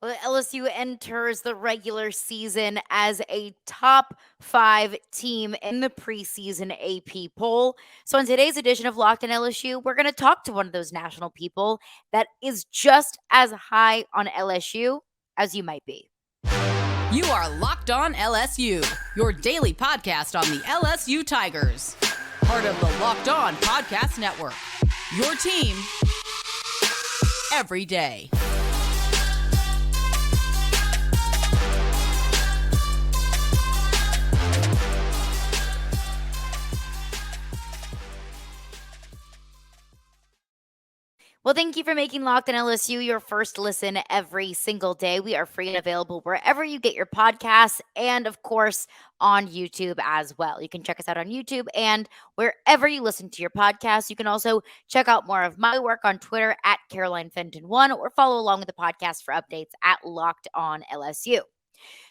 Well, LSU enters the regular season as a top 5 team in the preseason AP poll. So, in today's edition of Locked on LSU, we're going to talk to one of those national people that is just as high on LSU as you might be. You are Locked on LSU, your daily podcast on the LSU Tigers. Part of the Locked On Podcast Network. Your team every day. Well, thank you for making Locked on LSU your first listen every single day. We are free and available wherever you get your podcasts and, of course, on YouTube as well. You can check us out on YouTube and wherever you listen to your podcasts. You can also check out more of my work on Twitter at CarolineFenton1 or follow along with the podcast for updates at Locked on LSU.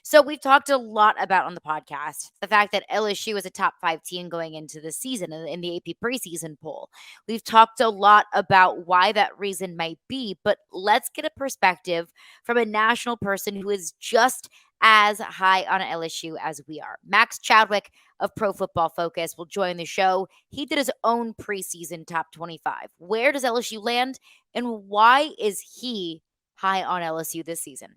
So we've talked a lot about on the podcast the fact that LSU is a top 5 team going into the season in the AP preseason poll. We've talked a lot about why that reason might be, but let's get a perspective from a national person who is just as high on LSU as we are. Max Chadwick of Pro Football Focus will join the show. He did his own preseason top 25. Where does LSU land, and why is he high on LSU this season?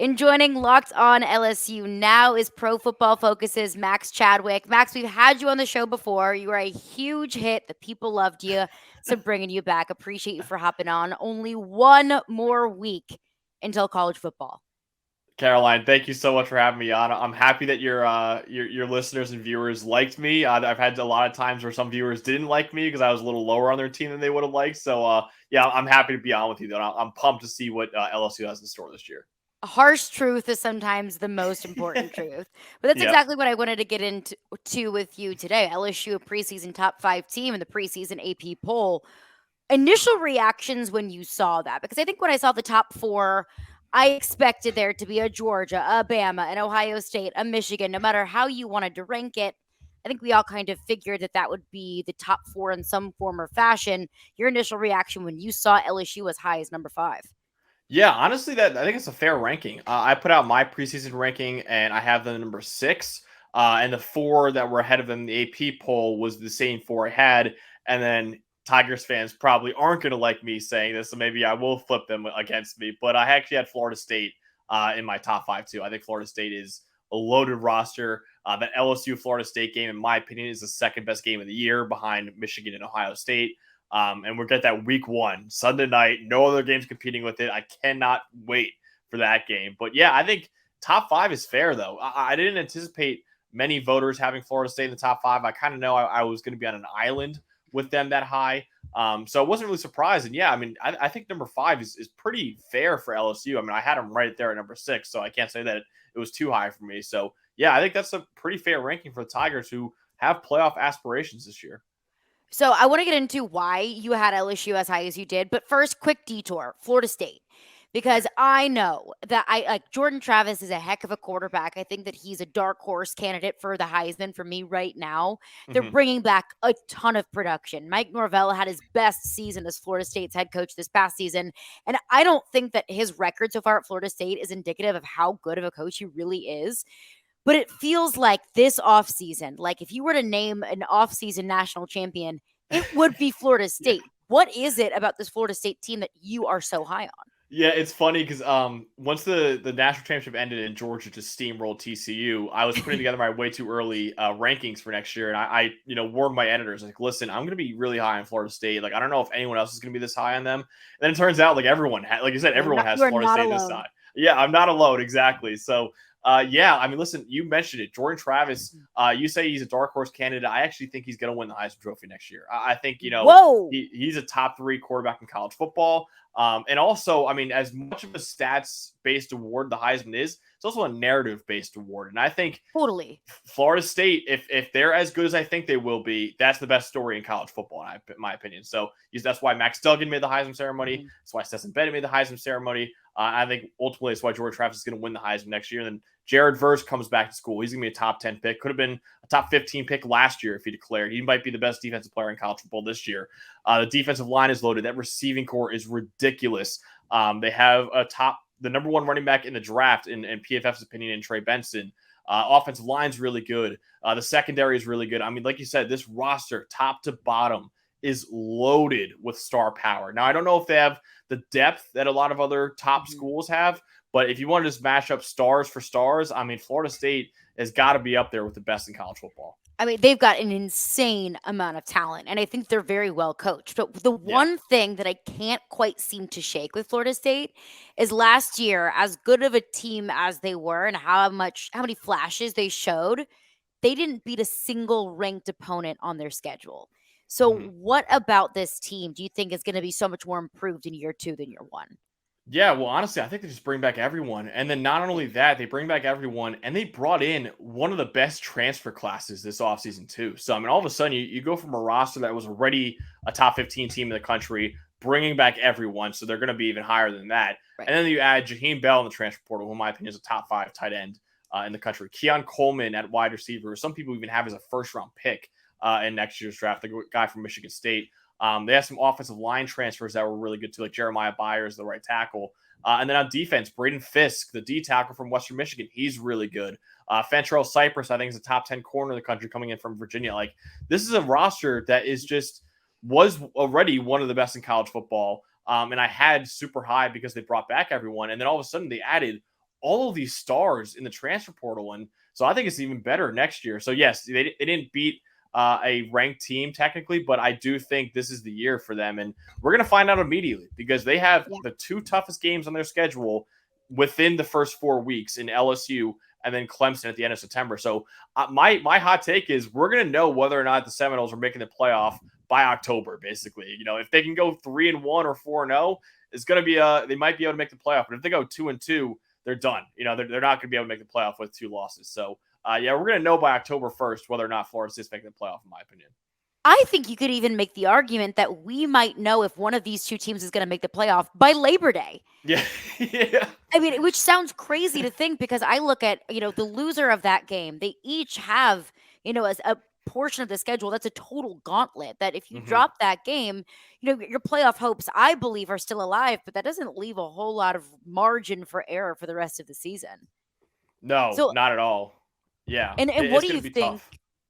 In joining Locked on LSU now is Pro Football Focus's Max Chadwick. Max, we've had you on the show before. You were a huge hit. The people loved you. So bringing you back. Appreciate you for hopping on. Only one more week until college football. Caroline, thank you so much for having me on. I'm happy that your listeners and viewers liked me. I've had a lot of times where some viewers didn't like me because I was a little lower on their team than they would have liked. So, yeah, I'm happy to be on with you. Though I'm pumped to see what LSU has in store this year. Harsh truth is sometimes the most important truth. But that's exactly what I wanted to get into with you today. LSU, a preseason top 5 team in the preseason AP poll. Initial reactions when you saw that, because I think when I saw the top 4, I expected there to be a Georgia, a Bama, an Ohio State, a Michigan, no matter how you wanted to rank it. I think we all kind of figured that would be the top 4 in some form or fashion. Your initial reaction when you saw LSU as high as number 5? Yeah, honestly, I think it's a fair ranking. I put out my preseason ranking, and I have them number 6. And the 4 that were ahead of them in the AP poll was the same 4 I had. And then Tigers fans probably aren't going to like me saying this, so maybe I will flip them against me. But I actually had Florida State in my top 5 too. I think Florida State is a loaded roster. That LSU Florida State game, in my opinion, is the second best game of the year behind Michigan and Ohio State. And we'll get that week 1, Sunday night, no other games competing with it. I cannot wait for that game. But yeah, I think top 5 is fair, though. I didn't anticipate many voters having Florida State in the top 5. I kind of know I was going to be on an island with them that high. So I wasn't really surprised. And yeah, I mean, I think number 5 is pretty fair for LSU. I mean, I had them right there at number 6, so I can't say that it was too high for me. So yeah, I think that's a pretty fair ranking for the Tigers, who have playoff aspirations this year. So I want to get into why you had LSU as high as you did. But first, quick detour, Florida State. Because I know that Jordan Travis is a heck of a quarterback. I think that he's a dark horse candidate for the Heisman for me right now. They're bringing back a ton of production. Mike Norvell had his best season as Florida State's head coach this past season. And I don't think that his record so far at Florida State is indicative of how good of a coach he really is. But it feels like this offseason, like if you were to name an offseason national champion, it would be Florida State. What is it about this Florida State team that you are so high on? Yeah, it's funny because once the national championship ended and Georgia just steamrolled TCU, I was putting together my way too early rankings for next year. And I warned my editors, like, listen, I'm going to be really high on Florida State. Like, I don't know if anyone else is going to be this high on them. And then it turns out, like, everyone, like you said, everyone has Florida State this side. Yeah, I'm not alone. Exactly. So, yeah, I mean, listen, you mentioned it. Jordan Travis, you say he's a dark horse candidate. I actually think he's going to win the Heisman Trophy next year. I think, he's a top 3 quarterback in college football. And also, I mean, as much of a stats-based award the Heisman is, it's also a narrative-based award. And I think totally Florida State, if they're as good as I think they will be, that's the best story in college football, in my opinion. So that's why Max Duggan made the Heisman ceremony. That's why Stetson Bennett made the Heisman ceremony. I think ultimately it's why Jordan Travis is going to win the Heisman next year. And then Jared Verse comes back to school. He's going to be a top 10 pick. Could have been a top 15 pick last year if he declared. He might be the best defensive player in college football this year. The defensive line is loaded. That receiving core is ridiculous. They have a top the number one running back in the draft in PFF's opinion in Trey Benson. Offensive line's really good. The secondary is really good. I mean, like you said, this roster, top to bottom, is loaded with star power. Now, I don't know if they have the depth that a lot of other top schools have, but if you want to just mash up stars for stars, I mean, Florida State has got to be up there with the best in college football. I mean, they've got an insane amount of talent, and I think they're very well coached. But the one thing that I can't quite seem to shake with Florida State is last year, as good of a team as they were and how many flashes they showed, they didn't beat a single ranked opponent on their schedule. So what about this team do you think is going to be so much more improved in year 2 than year 1? Yeah, well, honestly, I think they just bring back everyone. And then not only that, they bring back everyone and they brought in one of the best transfer classes this offseason, too. So, I mean, all of a sudden, you go from a roster that was already a top 15 team in the country, bringing back everyone. So they're going to be even higher than that. Right. And then you add Jaheim Bell in the transfer portal, who, in my opinion, is a top 5 tight end in the country. Keon Coleman at wide receiver. Some people even have as a first-round pick in next year's draft, the guy from Michigan State. They have some offensive line transfers that were really good too, like Jeremiah Byers, the right tackle. And then on defense, Braden Fisk, the D tackle from Western Michigan, he's really good. Fentrell Cypress, I think, is a top 10 corner in the country coming in from Virginia. Like, this is a roster that was already one of the best in college football. And I had super high because they brought back everyone. And then all of a sudden they added all of these stars in the transfer portal. And so I think it's even better next year. So yes, they didn't beat a ranked team technically, but I do think this is the year for them. And we're going to find out immediately because they have the 2 toughest games on their schedule within the first 4 weeks in LSU and then Clemson at the end of September. So my hot take is we're going to know whether or not the Seminoles are making the playoff by October, basically. You know, if they can go 3-1 or 4-0, it's going to be they might be able to make the playoff. But if they go 2-2, they're done. You know, they're not going to be able to make the playoff with 2 losses. So we're going to know by October 1st whether or not Florida State's making the playoff, in my opinion. I think you could even make the argument that we might know if one of these 2 teams is going to make the playoff by Labor Day. Yeah. Yeah. I mean, which sounds crazy to think because I look at, the loser of that game. They each have, as a portion of the schedule that's a total gauntlet that if you drop that game, your playoff hopes, I believe, are still alive, but that doesn't leave a whole lot of margin for error for the rest of the season. No, not at all. Yeah. And what do you think?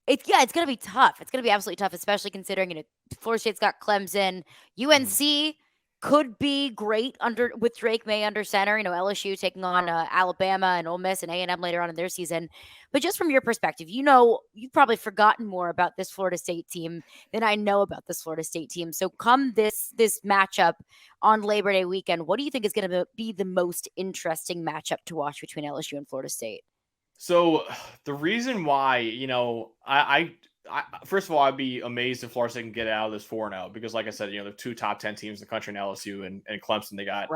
It's going to be tough. It's going to be absolutely tough, especially considering, Florida State's got Clemson. UNC could be great with Drake May under center. LSU taking on Alabama and Ole Miss and A&M later on in their season. But just from your perspective, you've probably forgotten more about this Florida State team than I know about this Florida State team. So come this matchup on Labor Day weekend, what do you think is going to be the most interesting matchup to watch between LSU and Florida State? So the reason why, I first of all, I'd be amazed if Florida State can get out of this 4-0 because, like I said, the 2 top 10 teams in the country in LSU and Clemson they got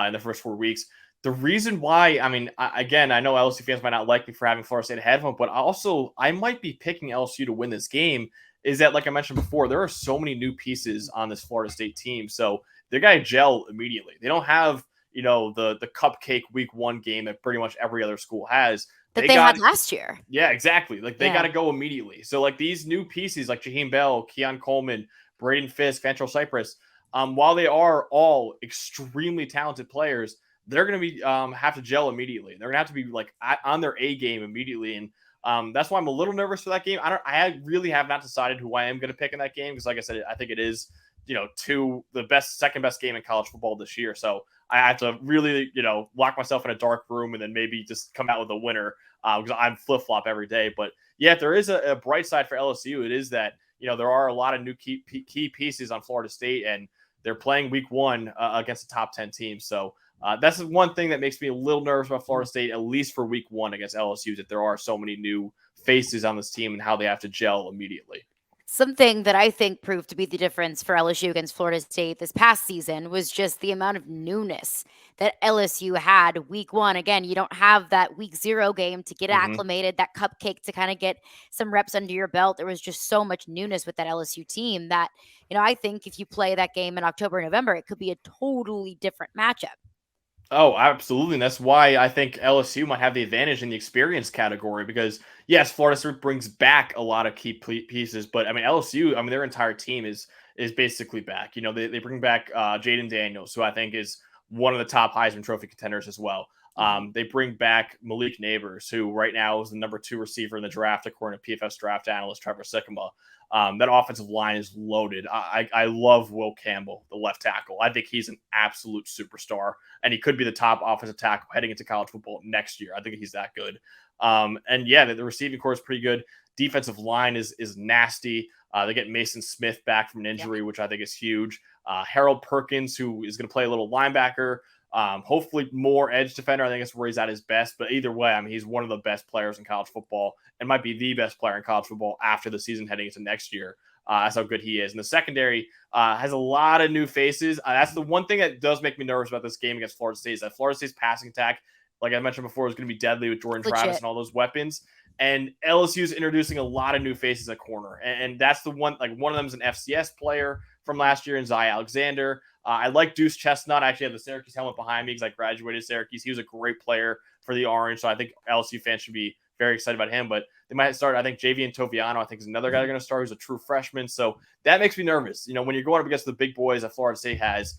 in the first 4 weeks. The reason why, I mean, again, I know LSU fans might not like me for having Florida State ahead of them, but also I might be picking LSU to win this game. Is that, like I mentioned before, there are so many new pieces on this Florida State team, so they're gonna gel immediately. They don't have the cupcake week 1 game that pretty much every other school has. That they had last year. Yeah, exactly. Like they got to go immediately. So like these new pieces like Jaheim Bell, Keon Coleman, Braden Fisk, Fentrell Cypress, while they are all extremely talented players, they're going to be have to gel immediately. They're going to have to be like on their A game immediately. And that's why I'm a little nervous for that game. I really have not decided who I am going to pick in that game because like I said, I think it is, the second best game in college football this year. So I have to really, lock myself in a dark room and then maybe just come out with a winner because I'm flip-flop every day. But yeah, if there is a bright side for LSU, it is that, there are a lot of new key pieces on Florida State and they're playing week 1 against a top 10 team. So that's one thing that makes me a little nervous about Florida State, at least for week 1 against LSU, that there are so many new faces on this team and how they have to gel immediately. Something that I think proved to be the difference for LSU against Florida State this past season was just the amount of newness that LSU had week 1. Again, you don't have that week 0 game to get acclimated, that cupcake to kind of get some reps under your belt. There was just so much newness with that LSU team that, I think if you play that game in October, November, it could be a totally different matchup. Oh, absolutely. And that's why I think LSU might have the advantage in the experience category because, yes, Florida State brings back a lot of key pieces. But, I mean, LSU, their entire team is basically back. They bring back Jayden Daniels, who I think is one of the top Heisman Trophy contenders as well. They bring back Malik Neighbors, who right now is the number 2 receiver in the draft, according to PFF's draft analyst Trevor Sikkema. That offensive line is loaded. I love Will Campbell, the left tackle. I think he's an absolute superstar, and he could be the top offensive tackle heading into college football next year. I think he's that good. And yeah, the receiving core is pretty good. Defensive line is nasty. They get Maason Smith back from an injury, which I think is huge. Harold Perkins, who is going to play a little linebacker. Hopefully more edge defender. I think that's where he's at his best. But either way, I mean, he's one of the best players in college football and might be the best player in college football after the season heading into next year. That's how good he is. And the secondary has a lot of new faces. That's the one thing that does make me nervous about this game against Florida State is that Florida State's passing attack, like I mentioned before, is going to be deadly with Jordan Travis and all those weapons. And LSU is introducing a lot of new faces at corner. And that's the one, like one of them is an FCS player from last year in Zy Alexander. I like Deuce Chestnut. I actually have the Syracuse helmet behind me because I graduated Syracuse. He was a great player for the Orange. So I think LSU fans should be very excited about him. But they might start, I think, Javian Toviano, I think, is another guy they're going to start who's a true freshman. So that makes me nervous. You know, when you're going up against the big boys that Florida State has,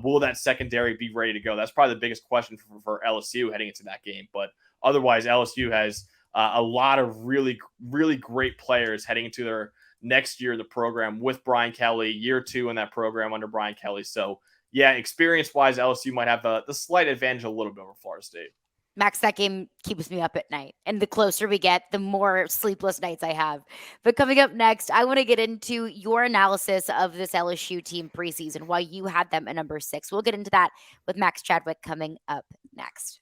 will that secondary be ready to go? That's probably the biggest question for LSU heading into that game. But otherwise, LSU has a lot of really, really great players heading into their next year in the program with Brian Kelly, year 2 in that program under Brian Kelly. So, yeah, experience-wise, LSU might have the slight advantage a little bit over Florida State. Max, that game keeps me up at night. And the closer we get, the more sleepless nights I have. But coming up next, I want to get into your analysis of this LSU team preseason, why you had them at number 6. We'll get into that with Max Chadwick coming up next.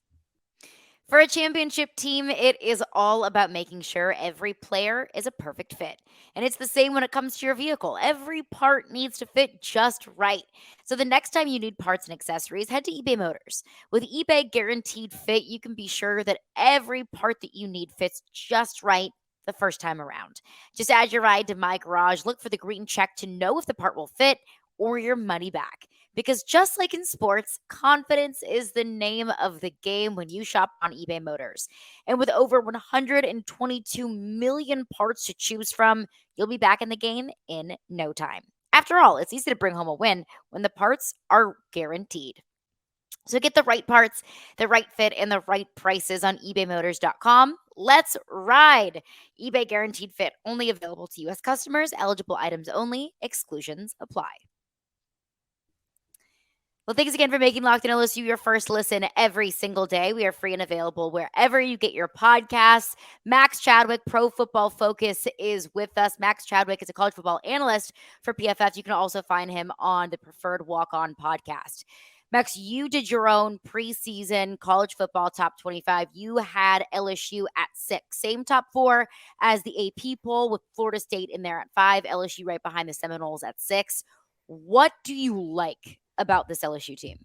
For a championship team, it is all about making sure every player is a perfect fit. And it's the same when it comes to your vehicle. Every part needs to fit just right. So the next time you need parts and accessories, head to eBay Motors. With eBay Guaranteed Fit, you can be sure that every part that you need fits just right the first time around. Just add your ride to My Garage, look for the green check to know if the part will fit or your money back. Because just like in sports, confidence is the name of the game when you shop on eBay Motors. And with over 122 million parts to choose from, you'll be back in the game in no time. After all, it's easy to bring home a win when the parts are guaranteed. So get the right parts, the right fit, and the right prices on ebaymotors.com. Let's ride. eBay Guaranteed Fit, only available to U.S. customers, eligible items only, exclusions apply. Well, thanks again for making Locked On LSU your first listen every single day. We are free and available wherever you get your podcasts. Max Chadwick, Pro Football Focus, is with us. Max Chadwick is a college football analyst for PFF. You can also find him on the Preferred Walk-On podcast. Max, you did your own preseason college football top 25. You had LSU at 6. Same top 4 as the AP poll with Florida State in there at 5. LSU right behind the Seminoles at 6. What do you like about this LSU team?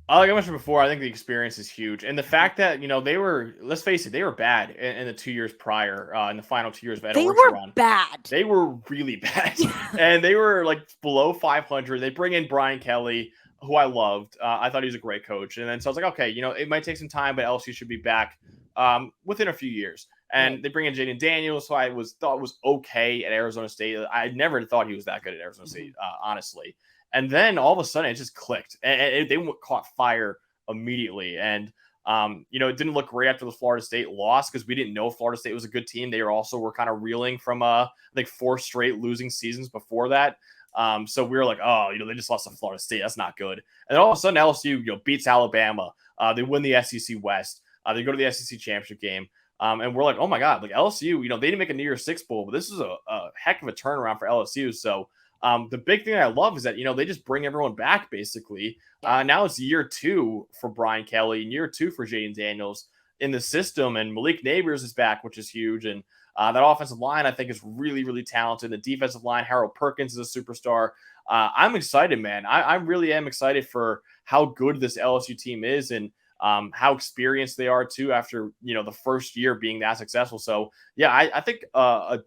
Like I mentioned before, I think the experience is huge. And the fact that, they were, let's face it, they were bad in the 2 years prior, in the final 2 years of Ed Orgeron. Bad. They were really bad. And they were like below 500. They bring in Brian Kelly, who I loved. I thought he was a great coach. And then so I was like, okay, it might take some time, but LSU should be back within a few years. And they bring in Jayden Daniels, who I thought was okay at Arizona State. I never thought he was that good at Arizona State, honestly. And then all of a sudden it just clicked and they caught fire immediately. And, it didn't look great after the Florida State loss because we didn't know Florida State was a good team. They were kind of reeling from, I think 4 straight losing seasons before that. So we were like, oh, they just lost to Florida State. That's not good. And then all of a sudden LSU, beats Alabama. They win the SEC West. They go to the SEC championship game. And we're like, oh my God, like LSU, they didn't make a New Year's Six bowl, but this is a heck of a turnaround for LSU. So, the big thing I love is that, they just bring everyone back basically. Now it's year 2 for Brian Kelly and year 2 for Jayden Daniels in the system. And Malik Neighbors is back, which is huge. And that offensive line, I think, is really, really talented. The defensive line, Harold Perkins is a superstar. I'm excited, man. I really am excited for how good this LSU team is and how experienced they are too after, the first year being that successful. So yeah, I think a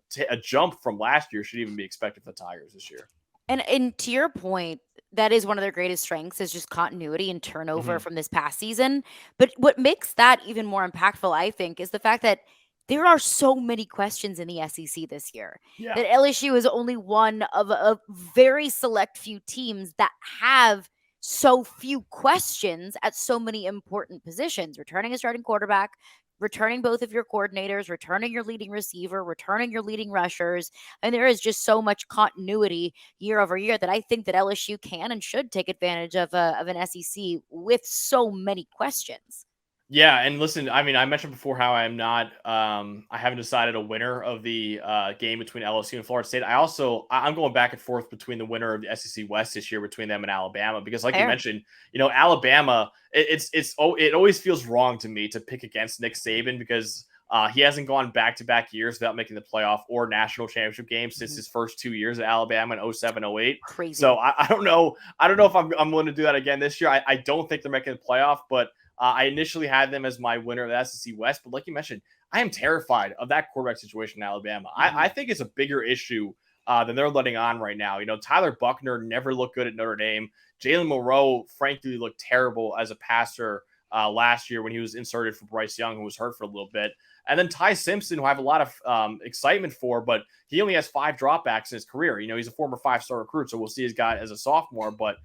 jump from last year should even be expected for the Tigers this year. And to your point, that is one of their greatest strengths is just continuity and turnover from this past season. But what makes that even more impactful, I think, is the fact that there are so many questions in the SEC this year. Yeah. That LSU is only one of a very select few teams that have so few questions at so many important positions. Returning a starting quarterback, returning both of your coordinators, returning your leading receiver, returning your leading rushers. And there is just so much continuity year over year that I think that LSU can and should take advantage of an SEC with so many questions. Yeah, and listen, I mean, I mentioned before how I'm not, I haven't decided a winner of the game between LSU and Florida State. I'm going back and forth between the winner of the SEC West this year between them and Alabama because, like you Fair. mentioned, Alabama, it always feels wrong to me to pick against Nick Saban because he hasn't gone back-to-back years without making the playoff or national championship games since his first 2 years at Alabama in 07, 08. Crazy. So I don't know. I don't know if I'm willing to do that again this year. I don't think they're making the playoff, but I initially had them as my winner of the SEC West, but like you mentioned, I am terrified of that quarterback situation in Alabama. I think it's a bigger issue than they're letting on right now. Tyler Buckner never looked good at Notre Dame. Jalen Moreau, frankly, looked terrible as a passer last year when he was inserted for Bryce Young, who was hurt for a little bit. And then Ty Simpson, who I have a lot of excitement for, but he only has 5 dropbacks in his career. He's a former 5-star recruit, so we'll see his guy as a sophomore, but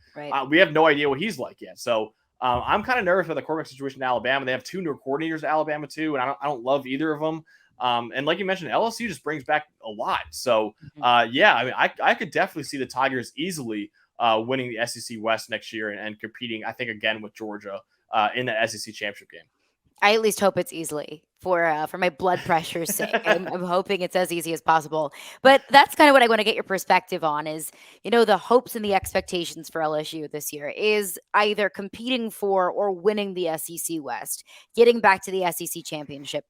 we have no idea what he's like yet. So I'm kind of nervous about the quarterback situation in Alabama. They have 2 new coordinators at Alabama too, and I don't love either of them. And like you mentioned, LSU just brings back a lot. So yeah, I mean, I could definitely see the Tigers easily winning the SEC West next year and competing, I think, again with Georgia in the SEC championship game. I at least hope it's easily for my blood pressure's sake. I'm hoping it's as easy as possible. But that's kind of what I want to get your perspective on is, the hopes and the expectations for LSU this year is either competing for or winning the SEC West, getting back to the SEC championship,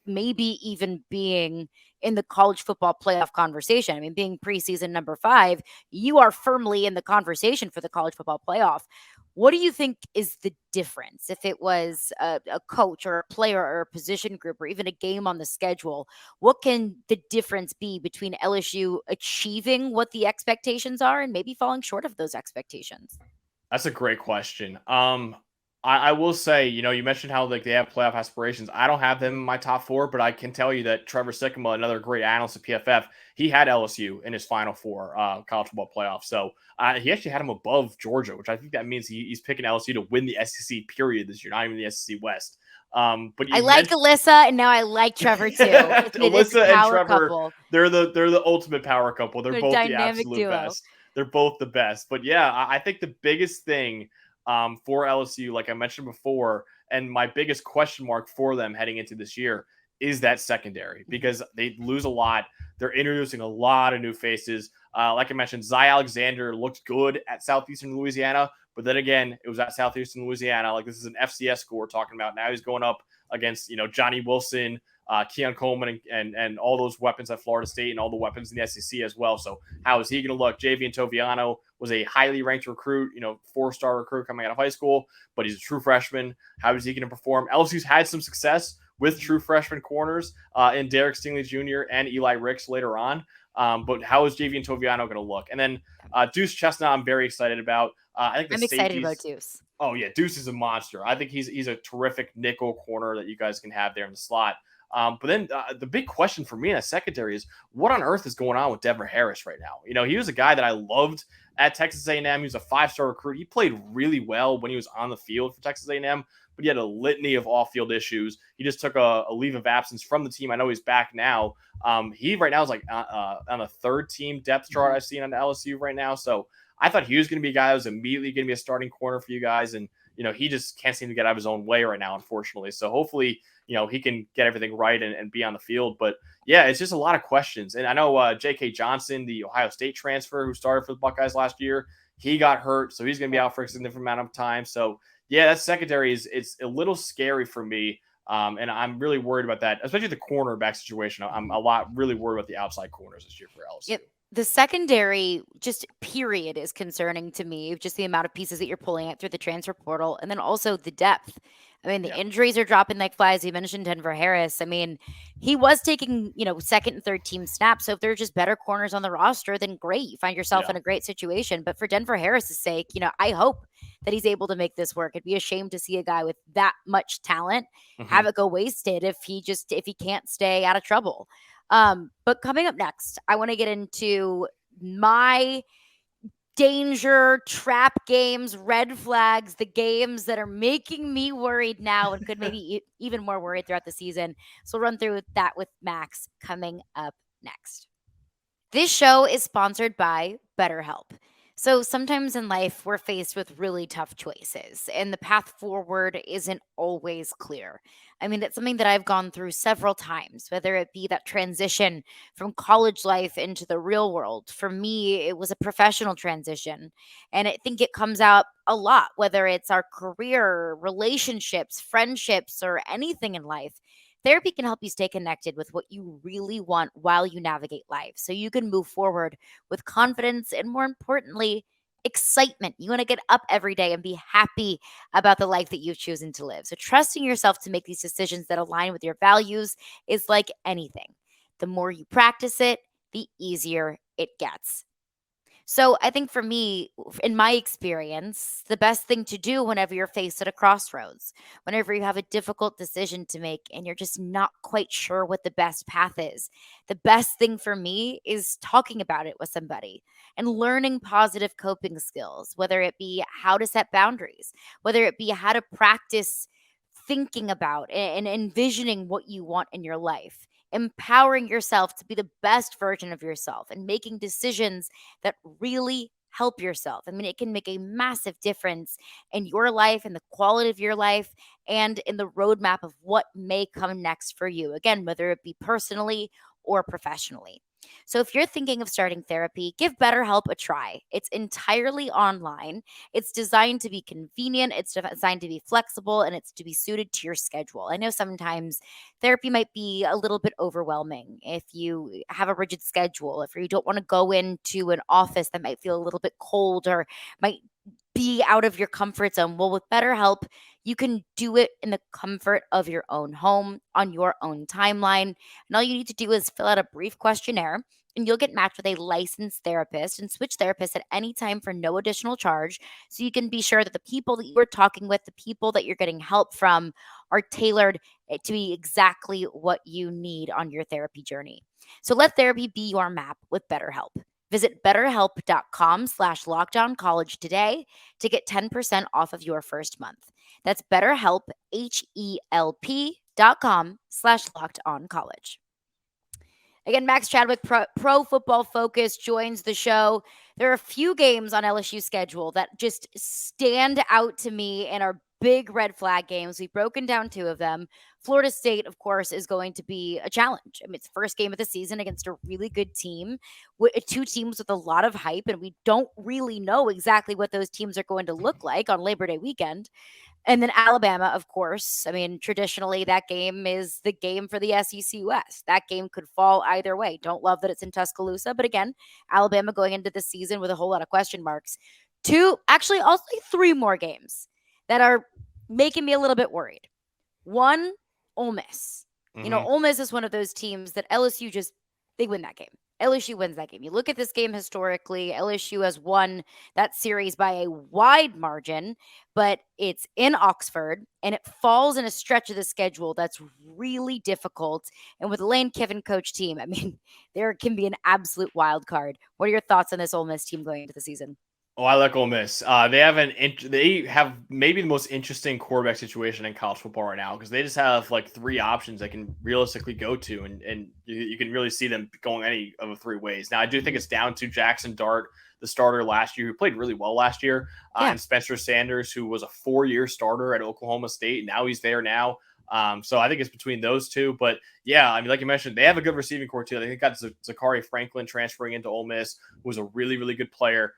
maybe even being in the college football playoff conversation. I mean, being preseason number 5, you are firmly in the conversation for the college football playoff. What do you think is the difference if it was a coach or a player or a position group or even a game on the schedule? What can the difference be between LSU achieving what the expectations are and maybe falling short of those expectations? That's a great question. I will say, you mentioned how they have playoff aspirations. I don't have them in my top 4, but I can tell you that Trevor Sikkema, another great analyst at PFF, he had LSU in his Final 4 college football playoff. So he actually had him above Georgia, which I think that means he's picking LSU to win the SEC period this year, not even the SEC West. But I like Alyssa, and now I like Trevor too. Alyssa and Trevor, couple. they're the ultimate power couple. They're both the absolute duo. best. They're both the best. But yeah, I think the biggest thing for LSU, like I mentioned before, and my biggest question mark for them heading into this year is that secondary because they lose a lot. They're introducing a lot of new faces. Like I mentioned, Zy Alexander looked good at Southeastern Louisiana, but then again, it was at Southeastern Louisiana. Like this is an FCS school we're talking about. Now he's going up against, Johnny Wilson, Keon Coleman, and all those weapons at Florida State and all the weapons in the SEC as well. So how is he going to look? Javian Toviano was a highly ranked recruit, 4-star recruit coming out of high school, but he's a true freshman. How is he going to perform? LSU's had some success with true freshman corners in Derek Stingley Jr. and Eli Ricks later on. But how is Javian Toviano going to look? And then Deuce Chestnut, I'm very excited about. I think I'm excited about Deuce. Oh yeah, Deuce is a monster. I think he's a terrific nickel corner that you guys can have there in the slot. But then the big question for me in a secondary is what on earth is going on with Denver Harris right now? He was a guy that I loved at Texas A&M. He was a 5-star recruit. He played really well when he was on the field for Texas A&M, but he had a litany of off-field issues. He just took a leave of absence from the team. I know he's back now. He right now is like on a 3rd-team depth chart I've seen on the LSU right now. So I thought he was going to be a guy that was immediately going to be a starting corner for you guys. And, he just can't seem to get out of his own way right now, unfortunately. So hopefully, he can get everything right and be on the field. But yeah, it's just a lot of questions. And I know J.K. Johnson, the Ohio State transfer who started for the Buckeyes last year, he got hurt. So he's going to be out for a significant amount of time. So yeah, that secondary it's a little scary for me. And I'm really worried about that, especially the cornerback situation. I'm really worried about the outside corners this year for LSU. Yep. The secondary, just period, is concerning to me. Just the amount of pieces that you're pulling out through the transfer portal, and then also the depth. I mean, the injuries are dropping like flies. You mentioned Denver Harris. I mean, he was taking, 2nd and 3rd team snaps. So if there are just better corners on the roster, then great. You find yourself in a great situation. But for Denver Harris's sake, I hope that he's able to make this work. It'd be a shame to see a guy with that much talent have it go wasted if he can't stay out of trouble. But coming up next, I want to get into my danger, trap games, red flags, the games that are making me worried now and could maybe even more worried throughout the season. So we'll run through that with Max coming up next. This show is sponsored by BetterHelp. So sometimes in life, we're faced with really tough choices, and the path forward isn't always clear. I mean, it's something that I've gone through several times, whether it be that transition from college life into the real world. For me, it was a professional transition. And I think it comes out a lot, whether it's our career, relationships, friendships, or anything in life. Therapy can help you stay connected with what you really want while you navigate life so you can move forward with confidence and, more importantly, excitement. You want to get up every day and be happy about the life that you've chosen to live. So, trusting yourself to make these decisions that align with your values is like anything. The more you practice it, the easier it gets. So I think for me, in my experience, the best thing to do whenever you're faced at a crossroads, whenever you have a difficult decision to make and you're just not quite sure what the best path is, the best thing for me is talking about it with somebody and learning positive coping skills, whether it be how to set boundaries, whether it be how to practice thinking about and envisioning what you want in your life, empowering yourself to be the best version of yourself and making decisions that really help yourself. I mean, it can make a massive difference in your life and the quality of your life and in the roadmap of what may come next for you. Again, whether it be personally or professionally. So if you're thinking of starting therapy, give BetterHelp a try. It's entirely online. It's designed to be convenient, it's designed to be flexible, and it's to be suited to your schedule. I know sometimes therapy might be a little bit overwhelming if you have a rigid schedule, if you don't want to go into an office that might feel a little bit cold or might be out of your comfort zone. Well, with BetterHelp, you can do it in the comfort of your own home on your own timeline. And all you need to do is fill out a brief questionnaire and you'll get matched with a licensed therapist and switch therapists at any time for no additional charge. So you can be sure that the people that you are talking with, the people that you're getting help from, are tailored to be exactly what you need on your therapy journey. So let therapy be your map with BetterHelp. Visit betterhelp.com/lockdowncollege today to get 10% off of your first month. That's BetterHelp, HELP.com/lockedoncollege. Again, Max Chadwick, Pro Football Focus, joins the show. There are a few games on LSU's schedule that just stand out to me and are big red flag games. We've broken down two of them. Florida State, of course, is going to be a challenge. I mean, it's the first game of the season against a really good team, two teams with a lot of hype, and we don't really know exactly what those teams are going to look like on Labor Day weekend. And then Alabama, of course. I mean, traditionally, that game is the game for the SEC West. That game could fall either way. Don't love that it's in Tuscaloosa. But again, Alabama going into the season with a whole lot of question marks. Actually, also three more games that are making me a little bit worried. One, Ole Miss. You know, Ole Miss is one of those teams that LSU they win that game. LSU wins that game. You look at this game historically, LSU has won that series by a wide margin, but it's in Oxford and it falls in a stretch of the schedule that's really difficult. And with the Lane Kiffin coach team, I mean, there can be an absolute wild card. What are your thoughts on this Ole Miss team going into the season? Oh, I like Ole Miss. They have maybe the most interesting quarterback situation in college football right now because they just have like three options they can realistically go to, and you can really see them going any of the three ways. Now, I do think it's down to Jackson Dart, the starter last year, who played really well last year, and Spencer Sanders, who was a 4-year starter at Oklahoma State. Now he's there now. So I think it's between those two. But yeah, I mean, like you mentioned, they have a good receiving core too. They got Zachary Franklin transferring into Ole Miss, who was a really, really good player.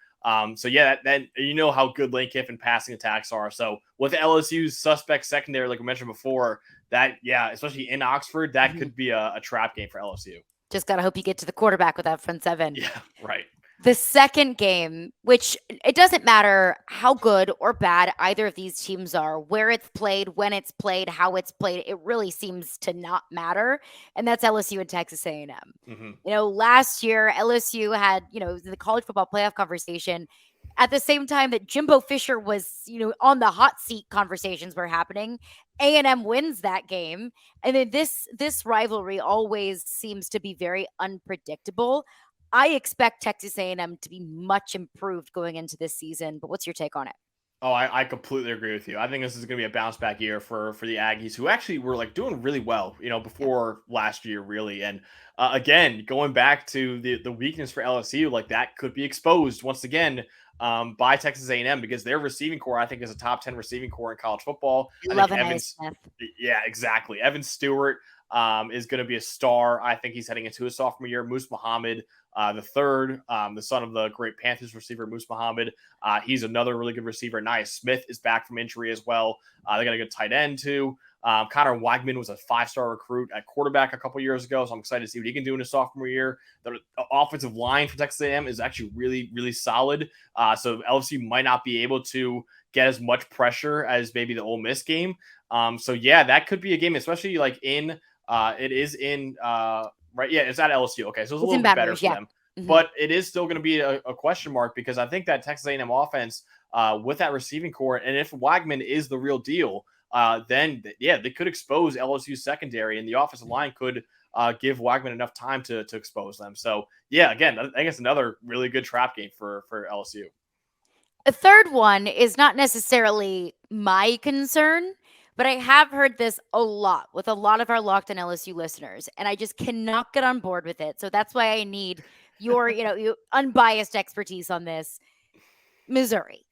So yeah, that you know how good Lane Kiffin passing attacks are. So with LSU's suspect secondary, like we mentioned before, especially in Oxford, that could be a trap game for LSU. Just gotta hope you get to the quarterback with that front seven. Yeah, right. The second game, which it doesn't matter how good or bad either of these teams are, where it's played, when it's played, how it's played, it really seems to not matter. And that's LSU and Texas A&M. You know, last year, LSU had, the college football playoff conversation at the same time that Jimbo Fisher was, on the hot seat conversations were happening. A&M wins that game. And then this rivalry always seems to be very unpredictable. I expect Texas A&M to be much improved going into this season, but what's your take on it? Oh, I completely agree with you. I think this is going to be a bounce back year for the Aggies, who actually were like doing really well, Yeah. before last year, really. And again, going back to the weakness for LSU, like that could be exposed once again by Texas A&M, because their receiving core, I think, is a top 10 receiving core in college football. I I think love an Evans, Smith. yeah, exactly. Evan Stewart is going to be a star. I think he's heading into his sophomore year. Moose Muhammad, the third, the son of the great Panthers receiver, Moose Muhammad. He's another really good receiver. Nia Smith is back from injury as well. They got a good tight end too. Connor Weigman was a 5-star recruit at quarterback a couple years ago, so I'm excited to see what he can do in his sophomore year. The offensive line for Texas A&M is actually really, really solid. So LSU might not be able to get as much pressure as maybe the Ole Miss game. So yeah, that could be a game, especially like it is in right. Yeah, it's at LSU. Okay, so it's a It's in little bit Baton better Rouge, for yeah. them. Mhm. But it is still going to be a question mark, because I think that Texas A&M offense, with that receiving core, and if Wagman is the real deal, then they could expose LSU's secondary, and the offensive line could give Wagman enough time to expose them. So yeah, again, I think it's another really good trap game for LSU. A third one is not necessarily my concern, but I have heard this a lot with a lot of our Locked On LSU listeners, and I just cannot get on board with it. So that's why I need your, your unbiased expertise on this. Missouri.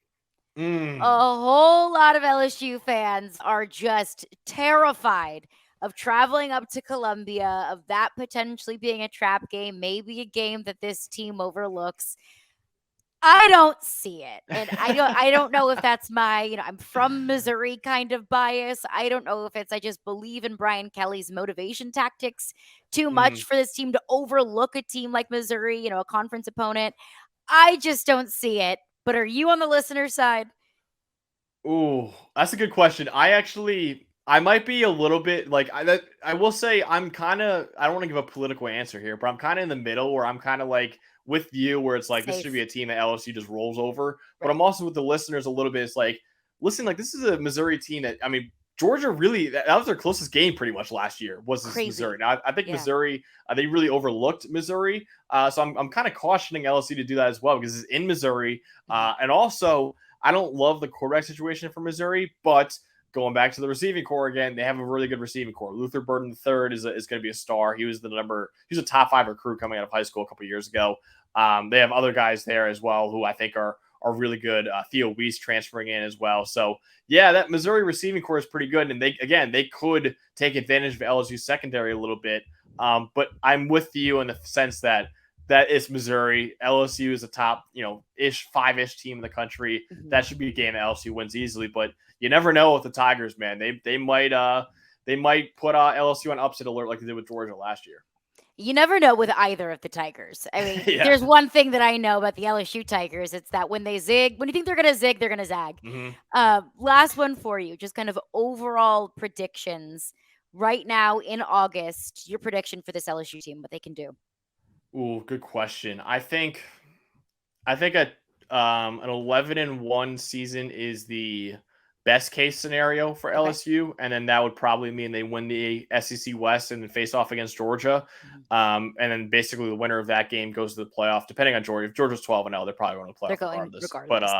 A Mm. whole lot of LSU fans are just terrified of traveling up to Columbia, of that potentially being a trap game, maybe a game that this team overlooks. I don't see it. And I don't know if that's my, I'm from Missouri kind of bias. I don't know if it's I just believe in Brian Kelly's motivation tactics too much Mhm. for this team to overlook a team like Missouri, a conference opponent. I just don't see it. But are you on the listener side? Ooh, that's a good question. I might be a little bit like I will say I don't want to give a political answer here, but I'm kind of in the middle, where I'm kind of like with you, where it's like this should be Safe. a team that LSU just rolls over. But Right. I'm also with the listeners a little bit. It's like, listen, like this is a Missouri team that, I mean, Georgia really, that was their closest game pretty much last year, was this Missouri. Crazy. Now I think Yeah. Missouri, they really overlooked Missouri. So I'm kind of cautioning LSU to do that as well, because it's in Missouri, Mhm. and also I don't love the quarterback situation for Missouri, but going back to the receiving core again, they have a really good receiving core. Luther Burden III is going to be a star. He was a top 5 recruit coming out of high school a couple years ago. They have other guys there as well who I think are really good. Theo Weiss transferring in as well. So yeah, that Missouri receiving core is pretty good, and they could take advantage of LSU secondary a little bit. But I'm with you in the sense that is Missouri. LSU is a top, ish 5-ish team in the country. Mhm. That should be a game that LSU wins easily. But you never know with the Tigers, man. They might put LSU on upset alert like they did with Georgia last year. You never know with either of the Tigers. I mean, Yeah. there's one thing that I know about the LSU Tigers. It's that when they zig, when you think they're going to zig, they're going to zag. Mm-hmm. Last one for you, just kind of overall predictions right now in August. Your prediction for this LSU team, what they can do. Ooh, good question. I think an 11-1 season is the best case scenario for Okay. LSU, and then that would probably mean they win the SEC West and face off against Georgia. Mhm. And then basically the winner of that game goes to the playoff. Depending on Georgia, if Georgia's 12-0, they're probably going to the They're playoff going regardless. regardless.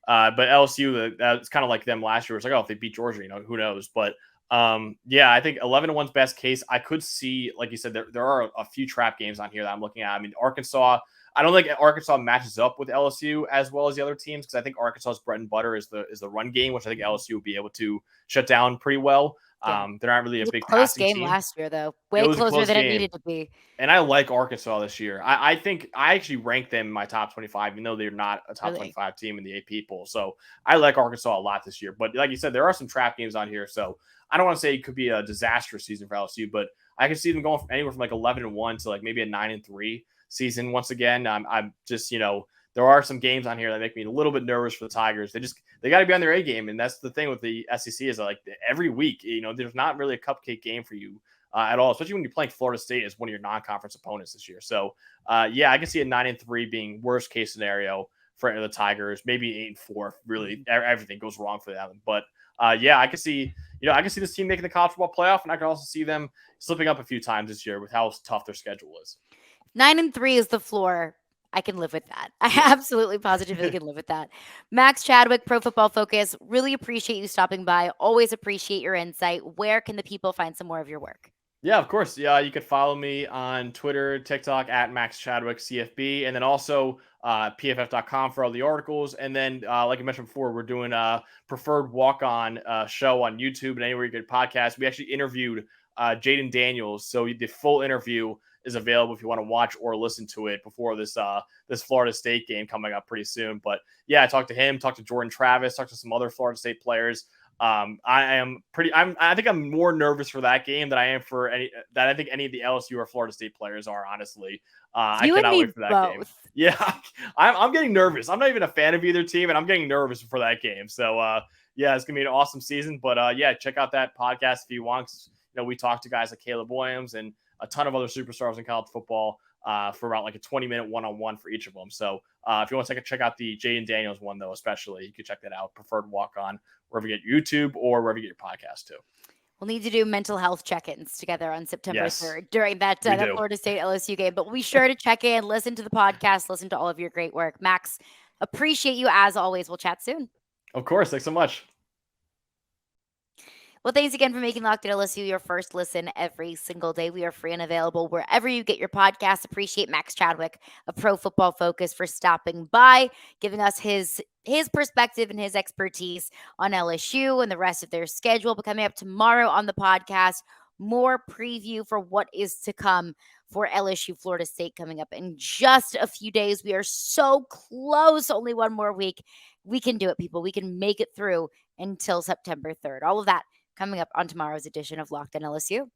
Yeah. But LSU, that's kind of like them last year. It's like, oh, if they beat Georgia, who knows? But yeah, I think 11-1's best case. I could see, like you said, there are a few trap games on here that I'm looking at. I mean, Arkansas. I don't think Arkansas matches up with LSU as well as the other teams, because I think Arkansas's bread and butter is the run game, which I think LSU will be able to shut down pretty well. Yeah. They're not really It a was big a close passing game team. last year, though. It Way was a closer close than it game. needed to be. And I like Arkansas this year. I think I actually rank them in my top 25, even though they're not a top Really. 25 team in the AP poll. So I like Arkansas a lot this year. But like you said, there are some trap games on here. So I don't want to say it could be a disastrous season for LSU, but I can see them going from anywhere from like 11-1 to like maybe a 9-3 season. Once again, I'm just, there are some games on here that make me a little bit nervous for the Tigers. They got to be on their A game. And that's the thing with the SEC is like every week, there's not really a cupcake game for you at all, especially when you're playing Florida State as one of your non-conference opponents this year. So, yeah, I can see a 9-3 being worst case scenario for the Tigers. Maybe 8-4 if really everything goes wrong for them. But yeah, I can see this team making the college football playoff, and I can also see them slipping up a few times this year with how tough their schedule is. 9-3 is the floor. I can live with that. I absolutely positively can live with that. Max Chadwick, Pro Football Focus, really appreciate you stopping by. Always appreciate your insight. Where can the people find some more of your work? Yeah, of course. Yeah, you could follow me on Twitter, TikTok at Max Chadwick CFB, and then also pff.com for all the articles. And then, like I mentioned before, we're doing a preferred walk-on show on YouTube and anywhere you get podcast. We actually interviewed Jayden Daniels, so the full interview is available if you want to watch or listen to it before this Florida State game coming up pretty soon. But yeah, I talked to him, talked to Jordan Travis, talked to some other Florida State players. I think I'm more nervous for that game than I am for I think any of the LSU or Florida State players are, honestly. I You and cannot me wait for that game. both. Yeah, I'm getting nervous. I'm not even a fan of either team, and I'm getting nervous for that game. So, yeah, it's going to be an awesome season. But, yeah, check out that podcast if you want. We talked to guys like Caleb Williams and a ton of other superstars in college football for about like a 20-minute one-on-one for each of them. So if you want to check out the Jayden Daniels one, though, especially, you can check that out. Preferred walk-on wherever you get YouTube or wherever you get your podcast too. We'll need to do mental health check-ins together on September 3rd during that We do. Florida State LSU game. But we'll be sure to check in, listen to the podcast, listen to all of your great work. Max, appreciate you as always. We'll chat soon. Of course. Thanks so much. Well, thanks again for making Locked On LSU your first listen every single day. We are free and available wherever you get your podcasts. Appreciate Max Chadwick of Pro Football Focus for stopping by, giving us his perspective and his expertise on LSU and the rest of their schedule. But coming up tomorrow on the podcast, more preview for what is to come for LSU Florida State coming up in just a few days. We are so close. Only one more week. We can do it, people. We can make it through until September 3rd. All of that coming up on tomorrow's edition of Locked On LSU.